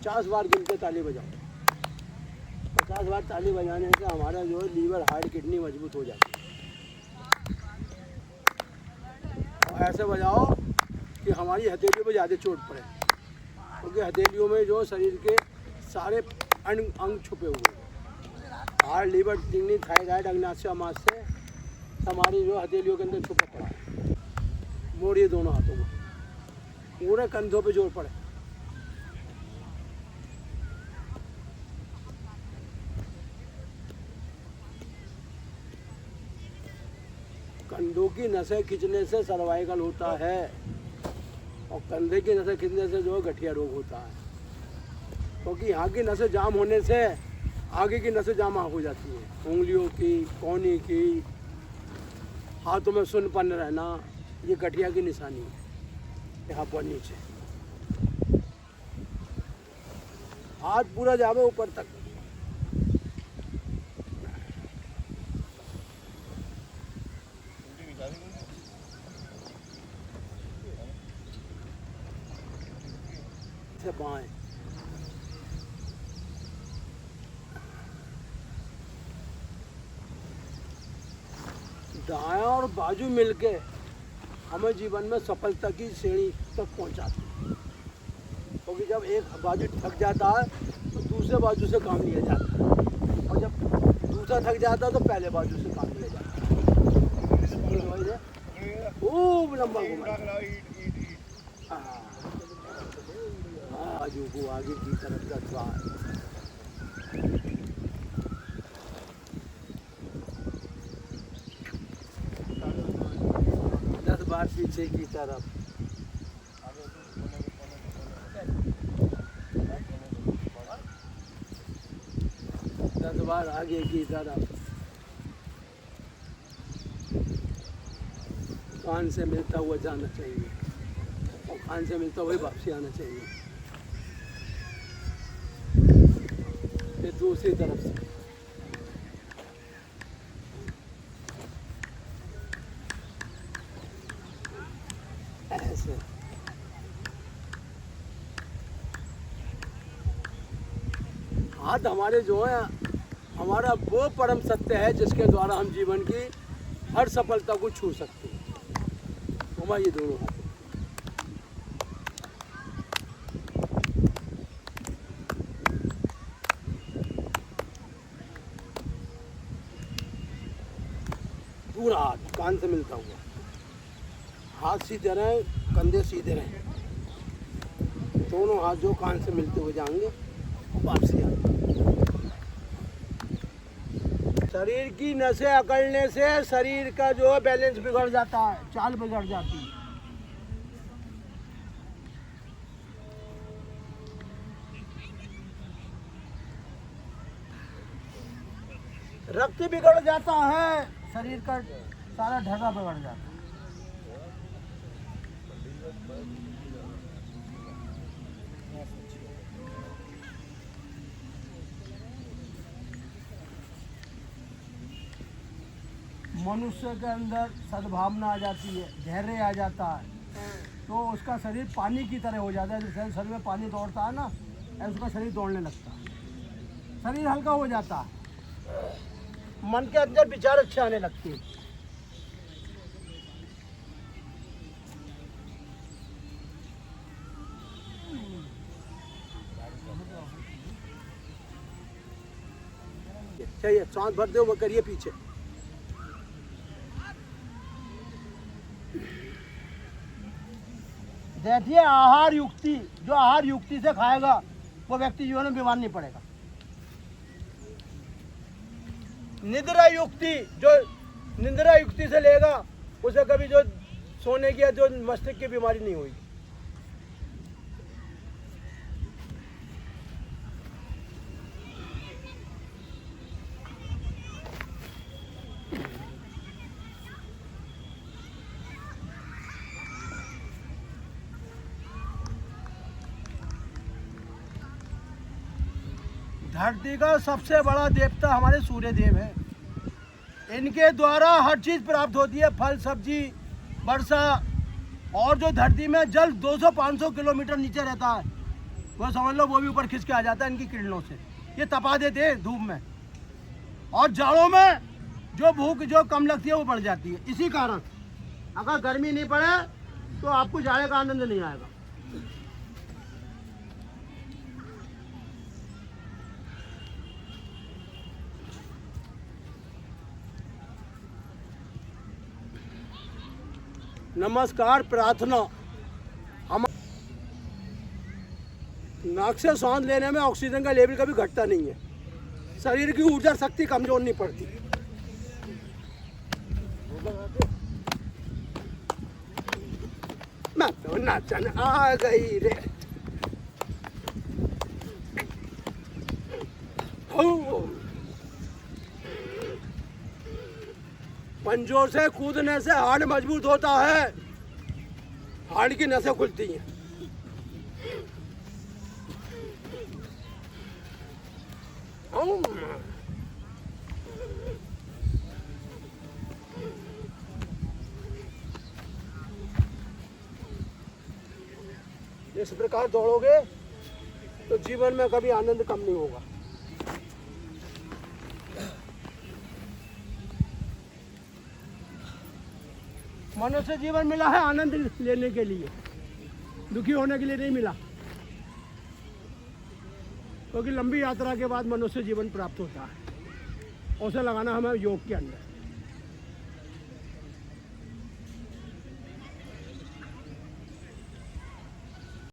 50 बार गिन के ताली बजाओ। 50 बार ताली बजाने से हमारा जो है लीवर, हार्ट, किडनी मजबूत हो जाती है। और ऐसे बजाओ कि हमारी हथेलियों पे ज़्यादा चोट पड़े, क्योंकि हथेलियों में जो शरीर के सारे अंग छुपे हुए हैं। हार्ट, लीवर, किडनी, थायराइड, अग्नाशय, अमाशय हमारी जो हथेलियों के अंदर छुपा पड़ा है। मोड़िए दोनों हाथों में, पूरे कंधों पे जोर पड़े। कंधों की नसें खींचने से सर्वाइकल होता है, और कंधे की नसें खींचने से जो है गठिया रोग होता है, क्योंकि यहाँ की नसें जाम होने से आगे की नसें जाम हो जाती हैं। उंगलियों की, कोहनी की, हाथों में सुन्नपन रहना, ये गठिया की निशानी है। यहाँ पर नीचे हाथ पूरा जावे ऊपर तक। बाएं, दायां और बाजू मिलके हमें जीवन में सफलता की श्रेणी तक पहुंचाती है, क्योंकि जब एक बाजू थक जाता है तो दूसरे बाजू से काम लिया जाता है, और जब दूसरा थक जाता है तो पहले बाजू से काम लिया जाता है। खूब लंबा घुमा, बाजू को आगे की तरफ 10 बार, 10 बार पीछे की तरफ, 10 बार आगे की तरफ। कान से मिलता हुआ जाना चाहिए, और कान से मिलता हुआ वापसी आना चाहिए। फिर दूसरी तरफ से ऐसे। हाथ हमारे जो है, हमारा वो परम सत्य है जिसके द्वारा हम जीवन की हर सफलता को छू सकते हैं। घुमाइए दोनों हाथ। पूरा हाथ कान से मिलता हुआ, हाथ सीधे रहें, कंधे सीधे रहें, दोनों हाथ जो कान से मिलते हुए जाएंगे वापसी आएंगे। शरीर की नसें अकड़ने से शरीर का जो है बैलेंस बिगड़ जाता है, चाल बिगड़ जाती है। रक्त बिगड़ जाता है, शरीर का सारा ढर्रा बिगड़ जाता है। मनुष्य के अंदर सद्भावना आ जाती है, धैर्य आ जाता है, तो उसका शरीर पानी की तरह हो जाता है। जैसे शरीर में पानी दौड़ता है ना, ऐसे उसका शरीर दौड़ने लगता है, शरीर हल्का हो जाता है, मन के अंदर विचार अच्छे आने लगते हैं। चाहिए सांस भर दो, वो करिए पीछे। देखिए, आहार युक्ति, जो आहार युक्ति से खाएगा वो व्यक्ति जीवन में बीमार नहीं पड़ेगा। निद्रा युक्ति, जो निद्रा युक्ति से लेगा उसे कभी जो सोने की या जो मस्तिष्क की बीमारी नहीं होगी। धरती का सबसे बड़ा देवता हमारे सूर्य देव है। इनके द्वारा हर चीज़ प्राप्त होती है, फल, सब्जी, वर्षा, और जो धरती में जल 200-500 किलोमीटर नीचे रहता है, वो समझ लो वो भी ऊपर खिंच के आ जाता है इनकी किरणों से। ये तपा देते हैं धूप में, और जाड़ों में जो भूख जो कम लगती है वो बढ़ जाती है। इसी कारण अगर गर्मी नहीं पड़े तो आपको जाड़े का आनंद नहीं आएगा। नमस्कार प्रार्थना। हम नाक से सांस लेने में ऑक्सीजन का लेवल कभी घटता नहीं है, शरीर की ऊर्जा शक्ति कमजोर नहीं पड़ती। मैं तो नाचन आ गई रे। पंजों से कूदने से हाड़ मजबूत होता है, हाड़ की नसें खुलती हैं। इस प्रकार दौड़ोगे तो जीवन में कभी आनंद कम नहीं होगा। मनुष्य जीवन मिला है आनंद लेने के लिए, दुखी होने के लिए नहीं मिला, क्योंकि लंबी यात्रा के बाद मनुष्य जीवन प्राप्त होता है। उसे लगाना हमें योग के अंदर।